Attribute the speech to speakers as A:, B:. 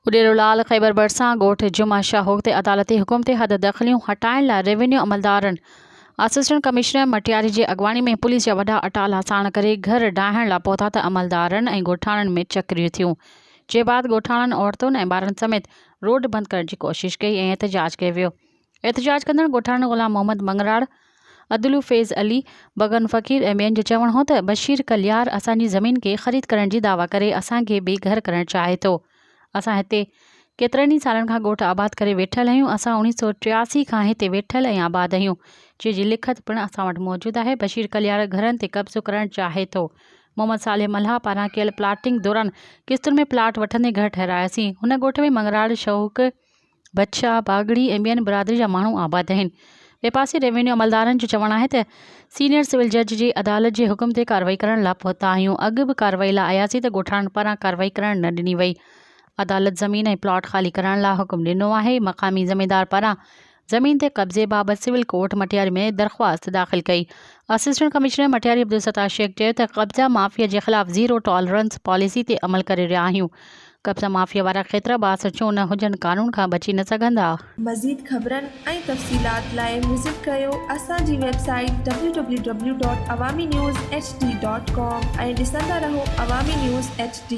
A: उडेरोलाल ख़ैबर भरिसां ॻोठ जुमा शाहूक ते अदालती हुकुम ते हद दख़लियूं हटाइण लाइ रेवेन्यू अमलदारनि असिस्टेंट कमिश्नर मटियारी जी अॻवानी में पुलिस जा वॾा अटाला साण करे घर ॾाहण लाइ पहुता त अमलदारनि ऐं ॻोठाणनि में चकरियूं थियूं। जे बाद ॻोठाणनि औरतुनि ऐं ॿारनि समेत रोड बंदि करण जी कोशिश कई ऐं एहतजाज कयो वियो। एहतजाज कंदड़ ॻोठाणनि ग़ुलाम मोहम्मद मंगराड़, अदलू फैज़ अली, बगन फ़कीर ऐं ॿियनि जो चवणु हो त बशीर कलियार असांजी ज़मीन खे ख़रीद करण जी दावा करे असांखे बेघर करणु चाहे थो। असां हिते केतिरनि ई सालनि खां ॻोठ आबाद करे वेठल आहियूं। असां 1983 खां हिते वेठल ऐं आबाद आहियूं, जंहिंजी लिखत पिणु असां वटि मौजूदु आहे। बशीर कलियार घरनि ते कब्ज़ो करणु चाहे थो। मोहम्मद सालेह मल्हा पारां कयल प्लाटिंग दौरान किस्तुनि में प्लाट वठंदे घर ठहिरायासीं। हुन ॻोठ में मंगराड़, शौक़, बदशाह, बागड़ी ऐं ॿियनि बिरादरी जा माण्हू आबाद आहिनि। ॿिए पासे रेवेन्यू अमलदारनि जो चवणु आहे त सीनियर सिविल जज जी अदालत जे हुकुम ते कार्रवाई करण लाइ पहुता आहियूं। अॻु बि कार्रवाई लाइ आयासीं त ॻोठाणनि पारां कार्रवाई करणु न ॾिनी वई। अदालत ज़मीन ऐं प्लॉट ख़ाली करण लाइ हुकुम ॾिनो आहे। मक़ामी ज़मींदार पारां ज़मीन ते कब्ज़े बाबति सिविल कोर्ट मटियारी में दरख़्वास्त दाख़िल कई। असिस्टेंट कमिश्नर मटियारी अब्दुल सत्तार शेख चयो त कब्ज़ा माफ़िया जे ख़िलाफ़ ज़ीरो टॉलरेंस पॉलिसी ते अमल करे रहिया आहियूं। कब्ज़ा माफ़िया वारा खेत्र 62 न हुजनि कानून खां बची न सघंदा।
B: मज़ीद ख़बरनि ऐं तफ़सीलात लाइ विज़िट कयो असांजी वेबसाइट www.awamiNewsHD.com ऐं ॾिसंदा रहो अवामी न्यूज़ HD।